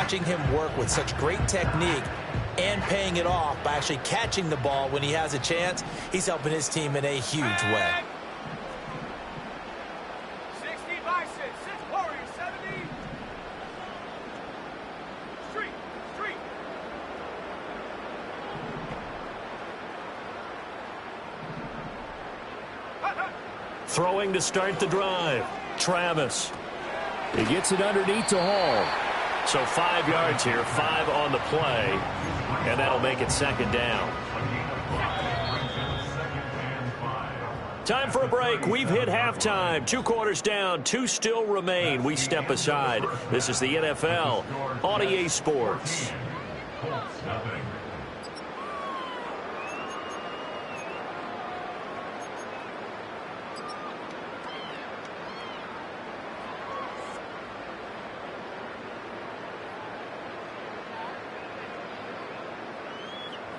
watching him work with such great technique and paying it off by actually catching the ball when he has a chance. He's helping his team in a huge way. 60 by 6, 6 Warriors, 70. Street. Throwing to start the drive. Travis. He gets it underneath to Hall. So 5 yards here, 5 on the play, and that'll make it second down. Time for a break. We've hit halftime. 2 quarters down, 2 still remain. We step aside. This is the NFL on EA Sports.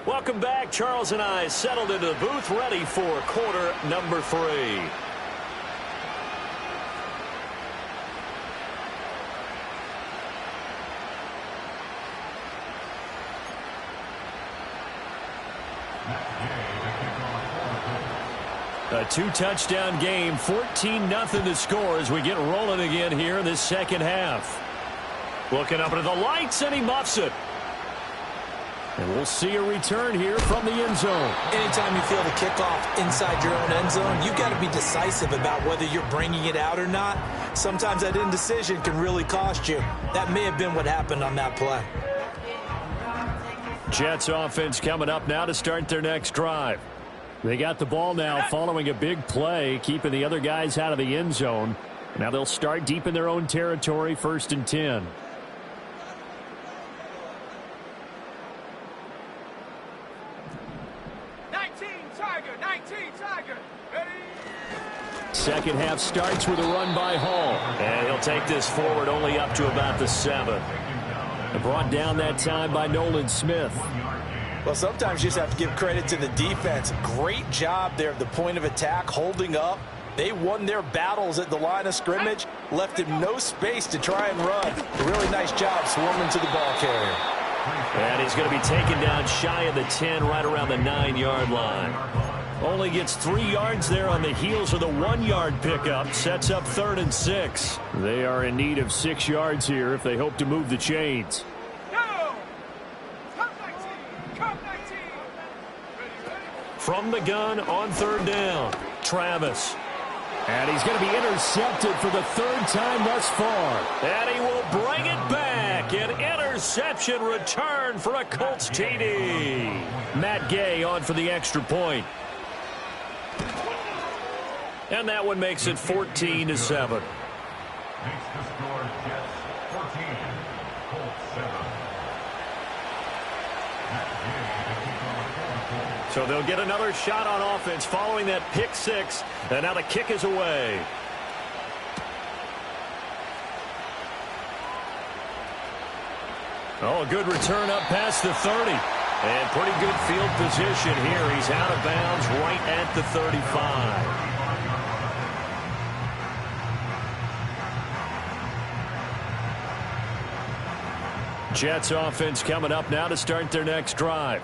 Welcome back. Charles and I settled into the booth, ready for quarter number 3. A 2-touchdown game, 14-0 to score as we get rolling again here in this second half. Looking up into the lights, and he muffs it. And we'll see a return here from the end zone. Anytime you feel the kickoff inside your own end zone, you've got to be decisive about whether you're bringing it out or not. Sometimes that indecision can really cost you. That may have been what happened on that play. Jets offense coming up now to start their next drive. They got the ball now following a big play, keeping the other guys out of the end zone. Now they'll start deep in their own territory, 1st and 10. Second half starts with a run by Hall. And he'll take this forward only up to about the 7. Brought down that time by Nolan Smith. Well, sometimes you just have to give credit to the defense. Great job there at the point of attack, holding up. They won their battles at the line of scrimmage, left him no space to try and run. A really nice job swarming to the ball carrier. And he's going to be taken down shy of the 10, right around the 9-yard line. Only gets 3 yards there on the heels of the 1-yard pickup. Sets up 3rd and 6. They are in need of 6 yards here if they hope to move the chains. From the gun on 3rd down, Travis. And he's going to be intercepted for the 3rd time thus far. And he will bring it back. An interception return for a Colts TD. Matt Gay on for the extra point. And that one makes it 14-7. So they'll get another shot on offense following that pick 6. And now the kick is away. Oh, a good return up past the 30. And pretty good field position here. He's out of bounds right at the 35. Jets offense coming up now to start their next drive.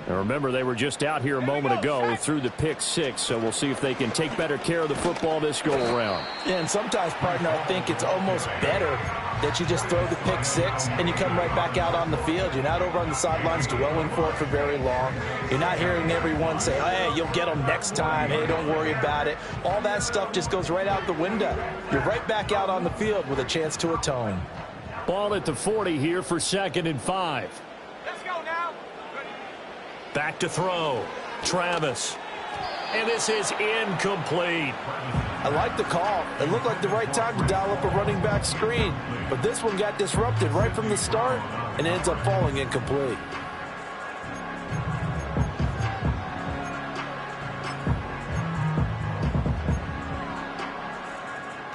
And remember, they were just out here a moment ago through the pick 6, so we'll see if they can take better care of the football this go-around. Yeah, and sometimes, partner, I think it's almost better that you just throw the pick 6 and you come right back out on the field. You're not over on the sidelines dwelling for it for very long. You're not hearing everyone say, hey, you'll get them next time. Hey, don't worry about it. All that stuff just goes right out the window. You're right back out on the field with a chance to atone. Ball at the 40 here for 2nd and 5. Let's go now. Back to throw. Travis. And this is incomplete. I like the call. It looked like the right time to dial up a running back screen. But this one got disrupted right from the start and ends up falling incomplete.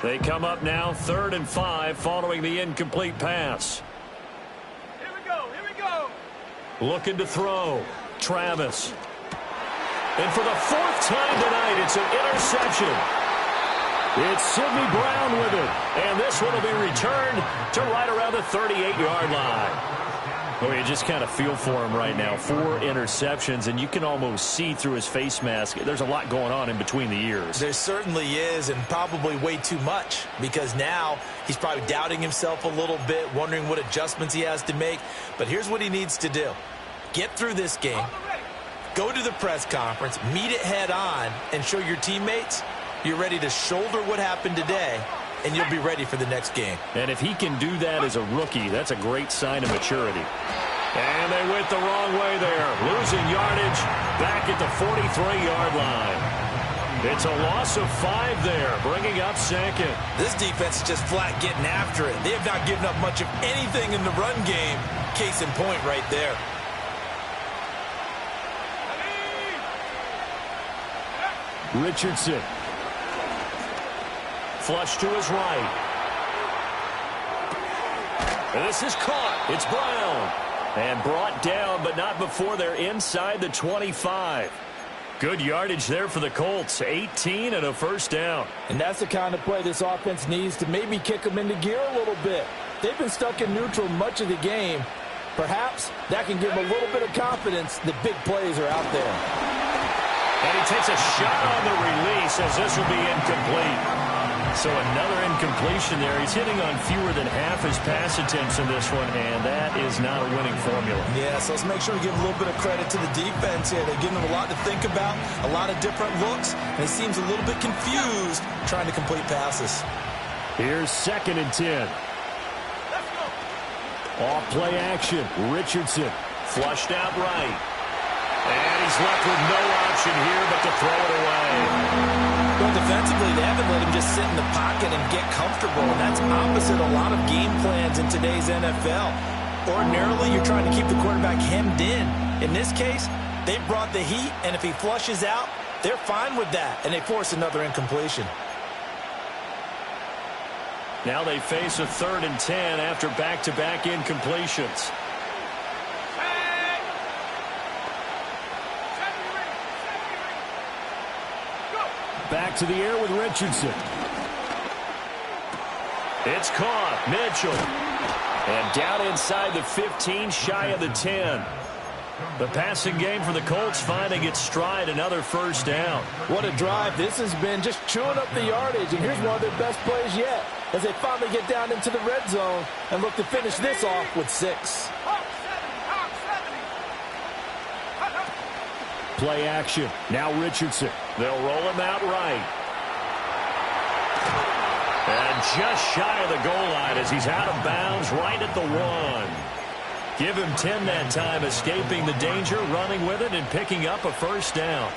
They come up now 3rd and 5 following the incomplete pass. Here we go. Here we go. Looking to throw. Travis. And for the 4th time tonight, it's an interception. It's Sidney Brown with it. And this one will be returned to right around the 38-yard line. Oh, you just kind of feel for him right now. 4 interceptions, and you can almost see through his face mask. There's a lot going on in between the ears. There certainly is, and probably way too much, because now he's probably doubting himself a little bit, wondering what adjustments he has to make. But here's what he needs to do. Get through this game, go to the press conference, meet it head on, and show your teammates you're ready to shoulder what happened today, and you'll be ready for the next game. And if he can do that as a rookie, that's a great sign of maturity. And they went the wrong way there. Losing yardage back at the 43-yard line. It's a loss of 5 there, bringing up second. This defense is just flat getting after it. They have not given up much of anything in the run game. Case in point right there. Richardson. Flush to his right. This is caught. It's Brown. And brought down, but not before they're inside the 25. Good yardage there for the Colts. 18 and a first down. And that's the kind of play this offense needs to maybe kick them into gear a little bit. They've been stuck in neutral much of the game. Perhaps that can give them a little bit of confidence that big plays are out there. And he takes a shot on the release as this will be incomplete. So another incompletion there. He's hitting on fewer than half his pass attempts in this one, and that is not a winning formula. Yeah, so let's make sure we give a little bit of credit to the defense here. They're giving them a lot to think about, a lot of different looks, and he seems a little bit confused trying to complete passes. Here's 2nd and 10. Let's go. Off play action. Richardson flushed out right. And he's left with no option here but to throw it away. Well, defensively, they haven't let him just sit in the pocket and get comfortable, and that's opposite a lot of game plans in today's NFL. Ordinarily, you're trying to keep the quarterback hemmed in. In this case, they brought the heat, and if he flushes out, they're fine with that, and they force another incompletion. Now they face a 3rd and 10 after back-to-back incompletions. Back to the air with Richardson. It's caught. Mitchell. And down inside the 15, shy of the 10. The passing game for the Colts finding its stride, another first down. What a drive this has been, just chewing up the yardage. And here's one of their best plays yet as they finally get down into the red zone and look to finish this off with 6. Play action. Now Richardson. They'll roll him out right. And just shy of the goal line as he's out of bounds right at the 1. Give him 10 that time, escaping the danger, running with it, and picking up a first down.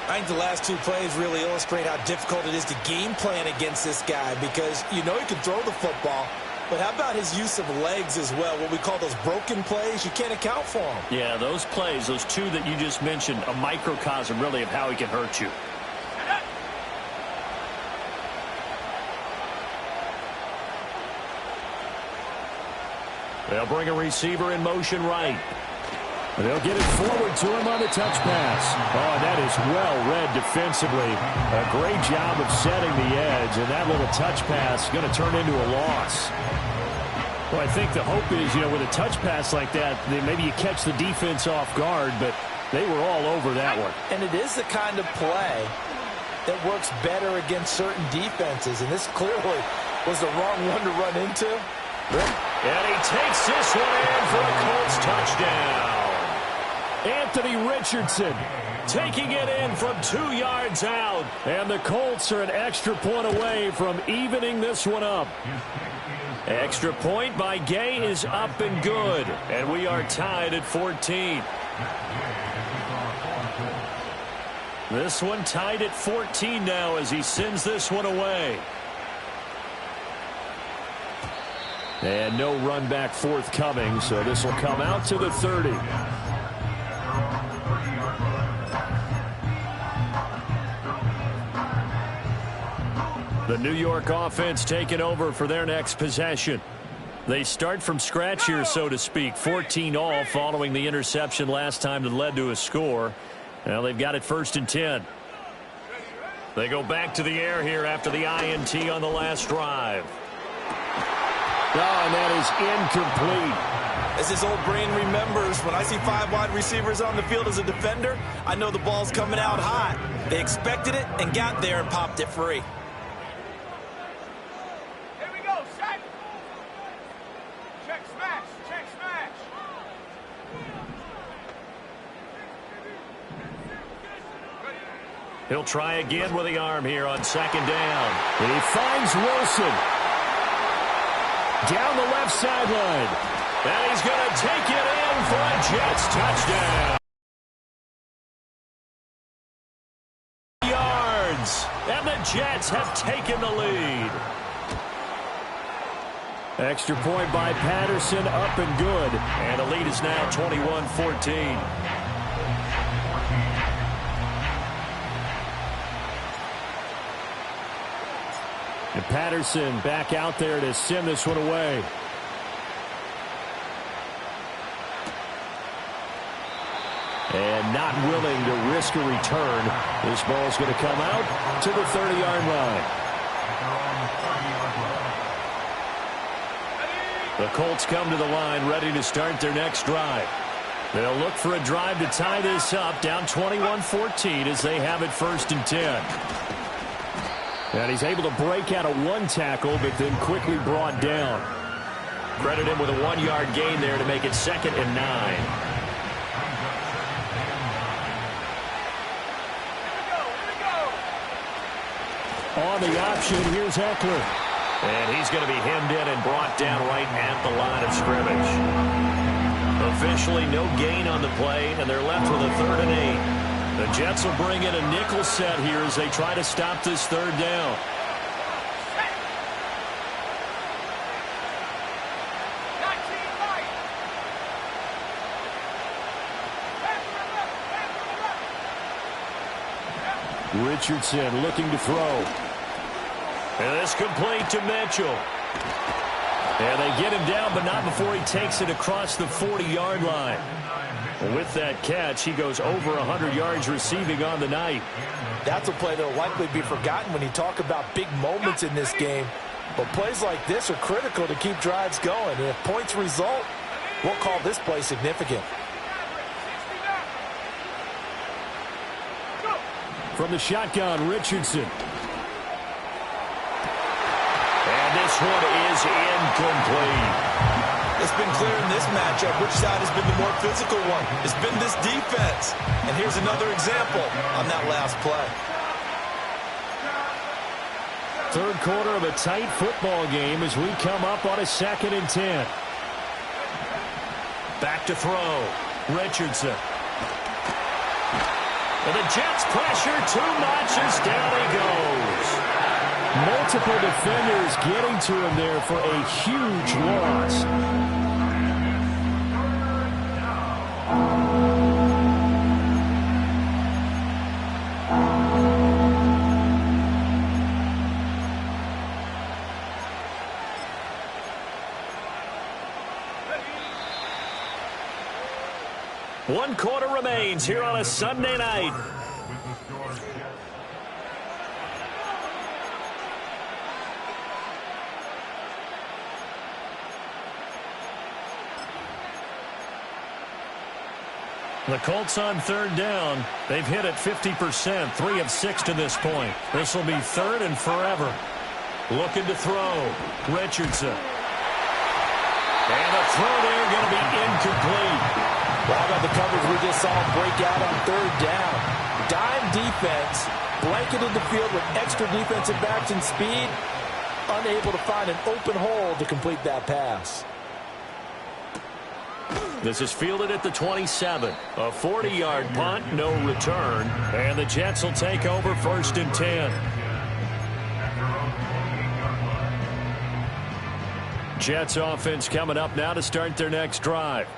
I think the last 2 plays really illustrate how difficult it is to game plan against this guy because you know he can throw the football, but how about his use of legs as well? What we call those broken plays, you can't account for them. Yeah, those plays, those 2 that you just mentioned, a microcosm really of how he can hurt you. They'll bring a receiver in motion right. They'll get it forward to him on the touch pass. Oh, and that is well read defensively. A great job of setting the edge, and that little touch pass is going to turn into a loss. Well, I think the hope is, you know, with a touch pass like that, maybe you catch the defense off guard, but they were all over that one. And it is the kind of play that works better against certain defenses, and this clearly was the wrong one to run into. And he takes this one in for a Colts touchdown. Anthony Richardson taking it in from 2 yards out. And the Colts are an extra point away from evening this one up. Extra point by Gay is up and good. And we are tied at 14. This one tied at 14 now as he sends this one away. And no run back forthcoming, so this will come out to the 30. The New York offense taking over for their next possession. They start from scratch here, so to speak. 14-all following the interception last time that led to a score. Now they've got it 1st and 10. They go back to the air here after the INT on the last drive. Oh, and that is incomplete. This As his old brain remembers, when I see 5 wide receivers on the field as a defender, I know the ball's coming out hot. They expected it and got there and popped it free. Here we go, set. Check smash, check smash. He'll try again with the arm here on second down. And he finds Wilson. Down the left sideline. And he's going to take it in for a Jets touchdown. Yards. And the Jets have taken the lead. Extra point by Patterson, up and good. And the lead is now 21-14. And Patterson back out there to send this one away. And not willing to risk a return. This ball's going to come out to the 30-yard line. The Colts come to the line ready to start their next drive. They'll look for a drive to tie this up, down 21-14 as they have it 1st and 10. And he's able to break out of one tackle, but then quickly brought down. Credit him with a 1-yard gain there to make it 2nd and 9. On the option, here's Eckler. And he's going to be hemmed in and brought down right at the line of scrimmage. Officially no gain on the play, and they're left with a 3rd and 8. The Jets will bring in a nickel set here as they try to stop this 3rd down. Richardson looking to throw. And this complete to Mitchell. And they get him down, but not before he takes it across the 40-yard line. With that catch, he goes over 100 yards receiving on the night. That's a play that will likely be forgotten when you talk about big moments in this game. But plays like this are critical to keep drives going. And if points result, we'll call this play significant. From the shotgun, Richardson. And this one is incomplete. It's been clear in this matchup which side has been the more physical one. It's been this defense. And here's another example on that last play. 3rd quarter of a tight football game as we come up on a 2nd and 10. Back to throw. Richardson. And the Jets pressure too much as down he goes. Multiple defenders getting to him there for a huge loss. One quarter remains here on a Sunday night. The Colts on 3rd down. They've hit it 50%, 3 of 6 to this point. This will be 3rd and forever. Looking to throw. Richardson. And the throw there going to be incomplete. How about the coverage we just saw him break out on 3rd down? Dime defense, blanketed the field with extra defensive backs and speed, unable to find an open hole to complete that pass. This is fielded at the 27. A 40-yard punt, no return. And the Jets will take over 1st and 10. Jets offense coming up now to start their next drive.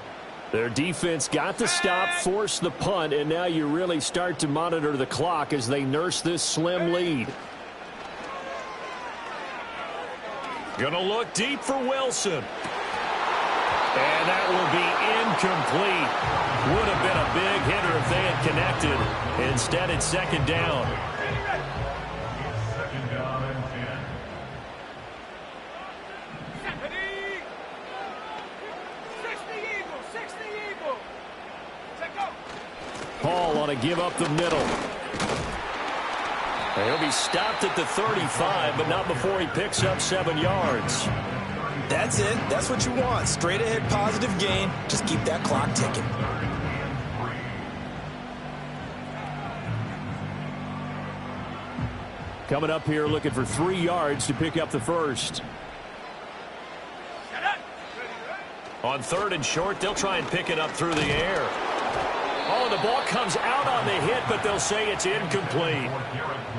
Their defense got the stop, forced the punt, and now you really start to monitor the clock as they nurse this slim lead. Gonna look deep for Wilson. And that will be incomplete. Would have been a big hitter if they had connected. Instead, it's 2nd down. want to give up the middle. He'll be stopped at the 35, but not before he picks up 7 yards. That's it. That's what you want. Straight ahead positive gain. Just keep that clock ticking. Coming up here looking for 3 yards to pick up the first. On 3rd and short, they'll try and pick it up through the air. Oh, the ball comes out on the hit, but they'll say it's incomplete.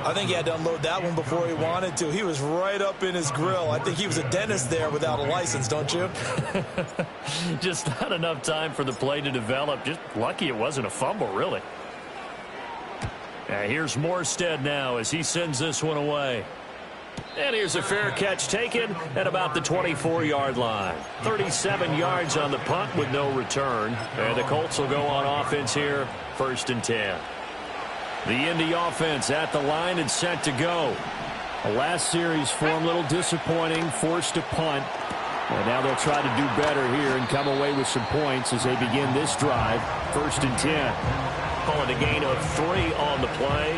I think he had to unload that one before he wanted to. He was right up in his grill. I think he was a dentist there without a license, don't you? Just not enough time for the play to develop. Just lucky it wasn't a fumble, really. Here's Morstead now as he sends this one away. And here's a fair catch taken at about the 24-yard line. 37 yards on the punt with no return. And the Colts will go on offense here, 1st and 10. The Indy offense at the line and set to go. The last series for them a little disappointing, forced to punt. And now they'll try to do better here and come away with some points as they begin this drive, 1st and 10. Calling a gain of 3 on the play,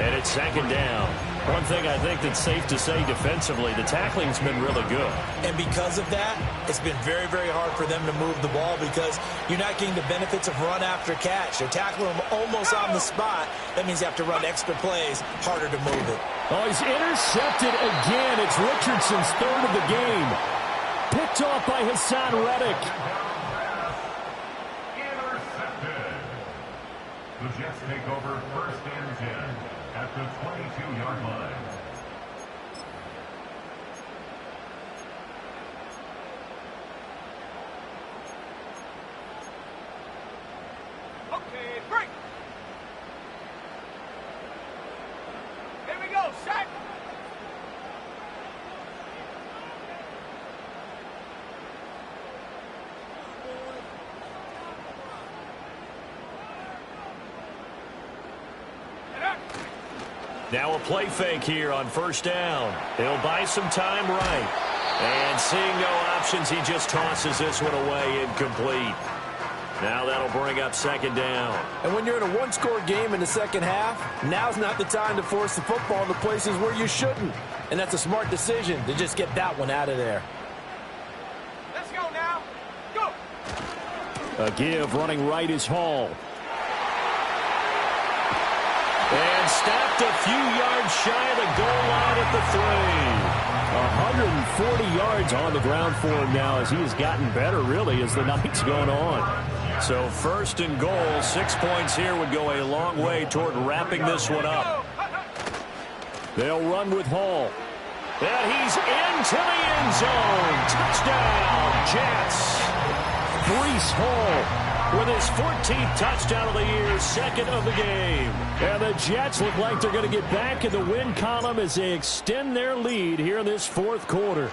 and it's 2nd down. One thing I think that's safe to say defensively, the tackling's been really good. And because of that, it's been very, very hard for them to move the ball because you're not getting the benefits of run after catch. They're tackling them almost on the spot. That means you have to run extra plays, harder to move it. Oh, he's intercepted again. It's Richardson's 3rd of the game. Picked off by Hassan Reddick. The Jets take over 1st and 10 at the 22-yard line. Okay, break. Here we go, set. Now a play fake here on 1st down. He'll buy some time right. And seeing no options, he just tosses this one away incomplete. Now that'll bring up 2nd down. And when you're in a one-score game in the second half, now's not the time to force the football in the places where you shouldn't. And that's a smart decision to just get that one out of there. Let's go now. Go. A give running right is Hall. And stopped a few yards shy of the goal line at the 3. 140 yards on the ground for him now as he has gotten better, really, as the night's gone on. So 1st and goal, 6 points here would go a long way toward wrapping this one up. They'll run with Hall. And he's into the end zone. Touchdown, Jets. Breece Hall with his 14th touchdown of the year, 2nd of the game. And the Jets look like they're going to get back in the win column as they extend their lead here in this 4th quarter.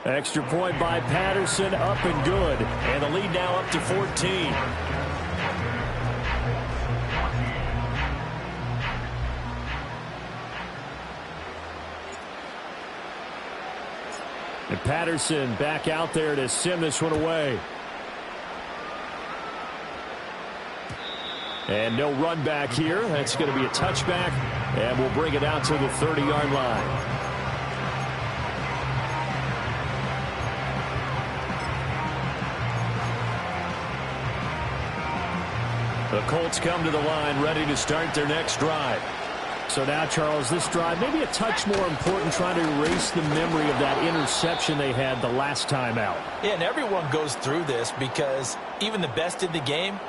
Extra point by Patterson, up and good. And the lead now up to 14. And Patterson back out there to send this one away. And no run back here. That's going to be a touchback. And we'll bring it out to the 30-yard line. The Colts come to the line ready to start their next drive. So now, Charles, this drive maybe a touch more important, trying to erase the memory of that interception they had the last time out. Yeah, and everyone goes through this because even the best in the game,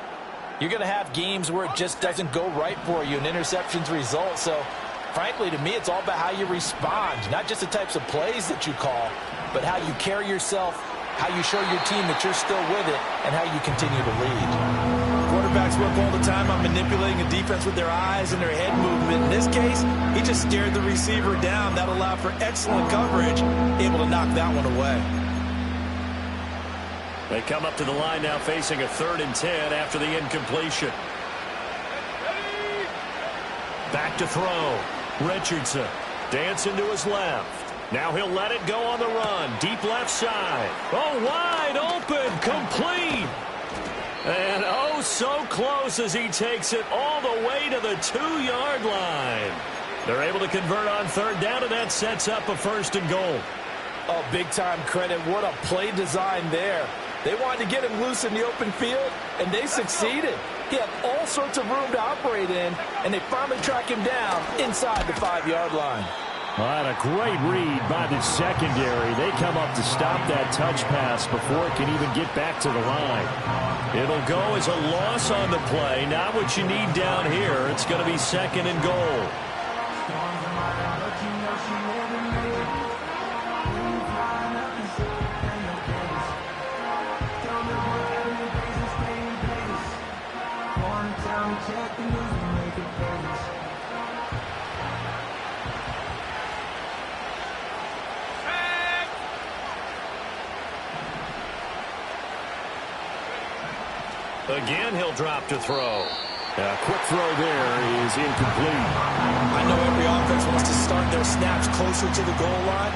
you're going to have games where it just doesn't go right for you, and interceptions result. So, frankly, to me, it's all about how you respond, not just the types of plays that you call, but how you carry yourself, how you show your team that you're still with it, and how you continue to lead. Quarterbacks work all the time on manipulating a defense with their eyes and their head movement. In this case, he just stared the receiver down. That allowed for excellent coverage, able to knock that one away. They come up to the line now facing a 3rd and 10 after the incompletion. Back to throw. Richardson dancing to his left. Now he'll let it go on the run. Deep left side. Oh, wide open. Complete. And oh, so close as he takes it all the way to the 2-yard line. They're able to convert on third down, and that sets up a first and goal. Oh, big-time credit. What a play design there. They wanted to get him loose in the open field, and they succeeded. He had all sorts of room to operate in, and they finally track him down inside the 5-yard line. Well, and a great read by the secondary. They come up to stop that touch pass before it can even get back to the line. It'll go as a loss on the play. Not what you need down here. It's going to be second and goal. Again, he'll drop to throw. A quick throw there is incomplete. I know every offense wants to start their snaps closer to the goal line,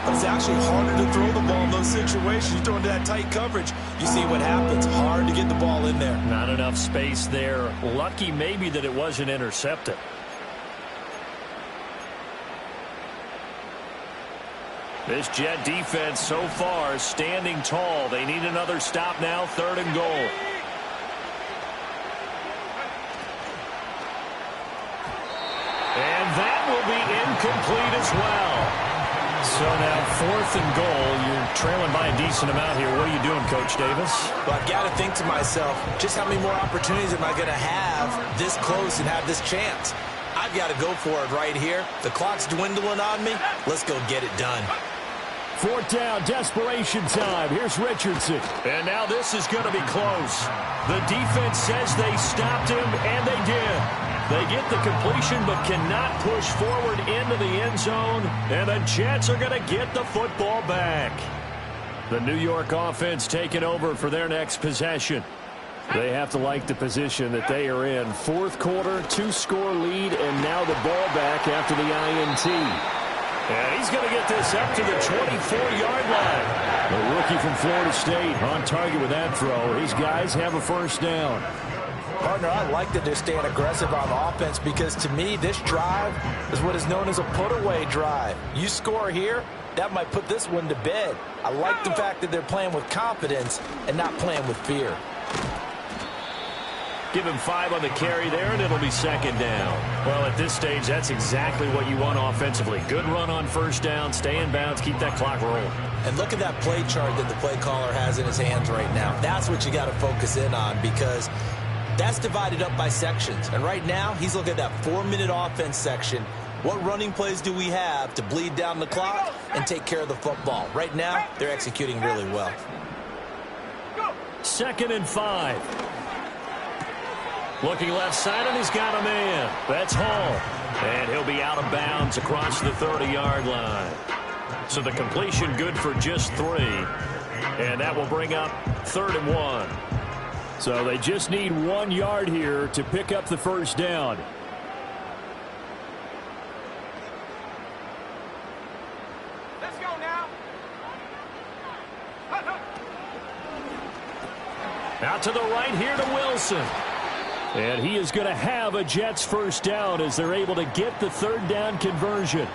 but it's actually harder to throw the ball in those situations. You throw into that tight coverage, you see what happens. Hard to get the ball in there. Not enough space there. Lucky maybe that it wasn't intercepted. This Jet defense so far standing tall. They need another stop now, third and goal. And that will be incomplete as well. So now fourth and goal. You're trailing by a decent amount here. What are you doing, Coach Davis? Well, I've got to think to myself, just how many more opportunities am I going to have this close and have this chance? I've got to go for it right here. The clock's dwindling on me. Let's go get it done. Fourth down, desperation time. Here's Richardson. And now this is going to be close. The defense says they stopped him, and they did. They get the completion but cannot push forward into the end zone, and the Jets are going to get the football back. The New York offense taking over for their next possession. They have to like the position that they are in. Fourth quarter, 2-score lead, and now the ball back after the INT. And he's going to get this up to the 24-yard line. The rookie from Florida State on target with that throw. His guys have a first down. Partner, I like that they're staying aggressive on offense because, to me, this drive is what is known as a put-away drive. You score here, that might put this one to bed. I like the fact that they're playing with confidence and not playing with fear. Give him 5 on the carry there, and it'll be second down. Well, at this stage, that's exactly what you want offensively. Good run on first down, stay in bounds, keep that clock rolling. And look at that play chart that the play caller has in his hands right now. That's what you got to focus in on because that's divided up by sections. And right now, he's looking at that 4-minute offense section. What running plays do we have to bleed down the clock and take care of the football? Right now, they're executing really well. Second and 5. Looking left side, and he's got a man. That's Hall. And he'll be out of bounds across the 30-yard line. So the completion good for just 3. And that will bring up 3rd and 1. So they just need 1 yard here to pick up the first down. Let's go now. Out to the right here to Wilson. And he is going to have a Jets first down as they're able to get the third down conversion.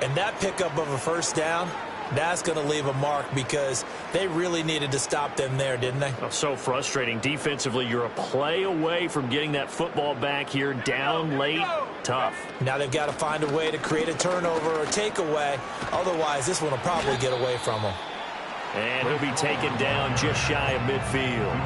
And that pickup of a first down, that's going to leave a mark because they really needed to stop them there, didn't they? Oh, so frustrating. Defensively, you're a play away from getting that football back here down late. Tough. Now they've got to find a way to create a turnover or takeaway. Otherwise, this one will probably get away from them. And he'll be taken down just shy of midfield.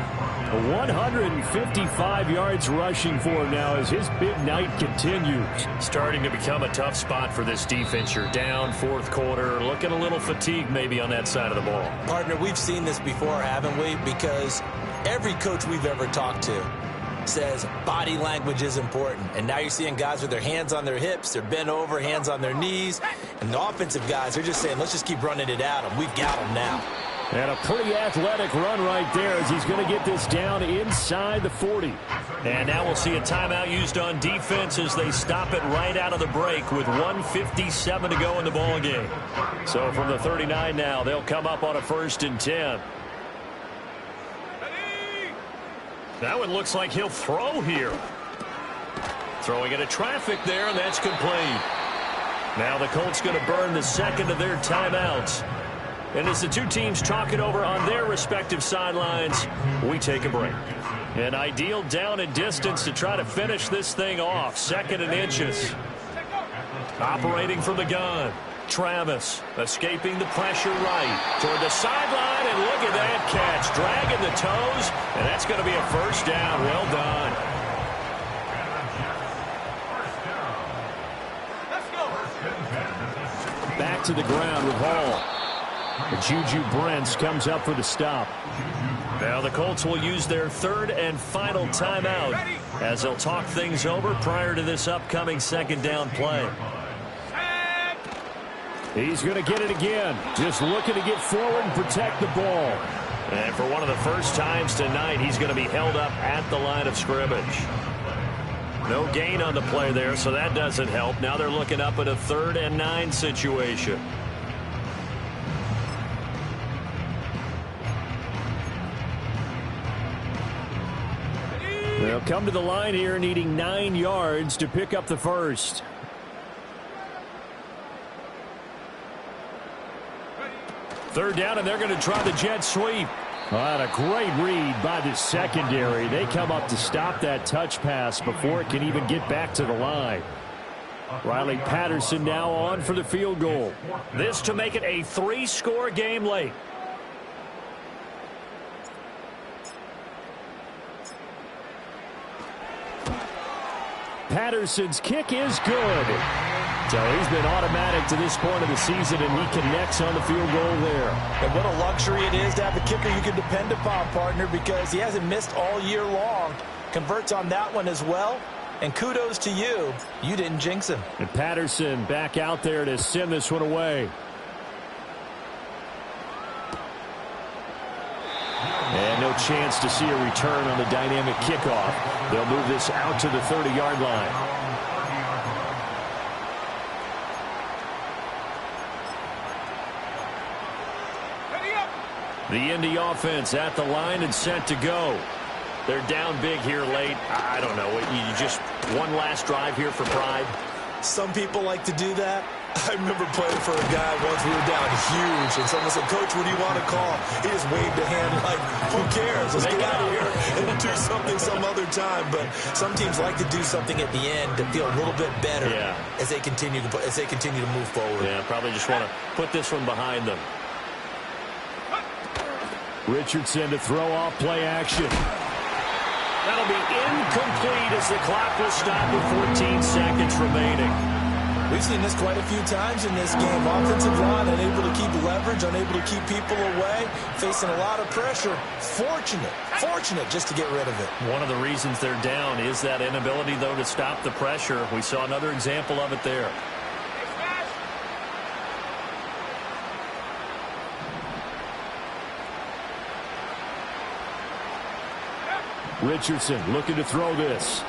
155 yards rushing for him now as his big night continues. Starting to become a tough spot for this defense. You're down fourth quarter, looking a little fatigued maybe on that side of the ball. Partner, we've seen this before, haven't we? Because every coach we've ever talked to says body language is important. And now you're seeing guys with their hands on their hips, they're bent over, hands on their knees. And the offensive guys, they're just saying, let's just keep running it at them. We've got them now. And a pretty athletic run right there as he's going to get this down inside the 40. And now we'll see a timeout used on defense as they stop it right out of the break with 1:57 to go in the ball game. So from the 39 now, they'll come up on a 1st and 10. That one looks like he'll throw here. Throwing into traffic there, and that's complete. Now the Colts going to burn the second of their timeouts. And as the two teams talk it over on their respective sidelines, we take a break. An ideal down and distance to try to finish this thing off. 2nd and inches. Operating from the gun. Travis escaping the pressure right toward the sideline, and look at that catch. Dragging the toes, and that's going to be a first down. Well done. Back to the ground with Hall. Juju Brents comes up for the stop. Now the Colts will use their 3rd and final timeout as they'll talk things over prior to this upcoming 2nd down play. He's going to get it again. Just looking to get forward and protect the ball. And for one of the first times tonight, he's going to be held up at the line of scrimmage. No gain on the play there, so that doesn't help. Now they're looking up at a 3rd and 9 situation. They'll come to the line here needing 9 yards to pick up the first. Third down, and they're going to try the jet sweep. What a great read by the secondary. They come up to stop that touch pass before it can even get back to the line. Riley Patterson now on for the field goal. This to make it a 3-score game late. Patterson's kick is good. So he's been automatic to this point of the season, and he connects on the field goal there. And what a luxury it is to have a kicker you can depend upon, partner, because he hasn't missed all year long. Converts on that one as well. And kudos to you. You didn't jinx him. And Patterson back out there to send this one away. And no chance to see a return on the dynamic kickoff. They'll move this out to the 30-yard line. The Indy offense at the line and set to go. They're down big here late. I don't know. You just one last drive here for pride. Some people like to do that. I remember playing for a guy once. We were down huge, and someone said, "Coach, what do you want to call?" He just waved a hand like, "Who cares? Let's get out of here and do something some other time." But some teams like to do something at the end to feel a little bit better as they continue to move forward. Yeah, probably just want to put this one behind them. Richardson to throw off play action. That'll be incomplete as the clock will stop with 14 seconds remaining. We've seen this quite a few times in this game. Offensive line unable to keep leverage, unable to keep people away, facing a lot of pressure. Fortunate just to get rid of it. One of the reasons they're down is that inability, though, to stop the pressure. We saw another example of it there. Richardson looking to throw this.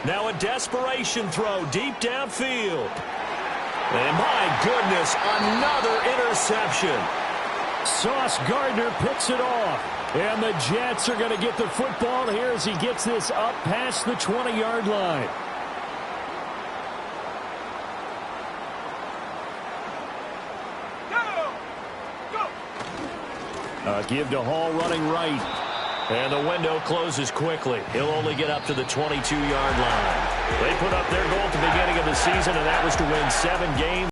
Now a desperation throw deep downfield. And my goodness, another interception. Sauce Gardner picks it off. And the Jets are going to get the football here as he gets this up past the 20-yard line. Give to Hall running right. And the window closes quickly. He'll only get up to the 22-yard line. They put up their goal at the beginning of the season, and that was to win 7 games.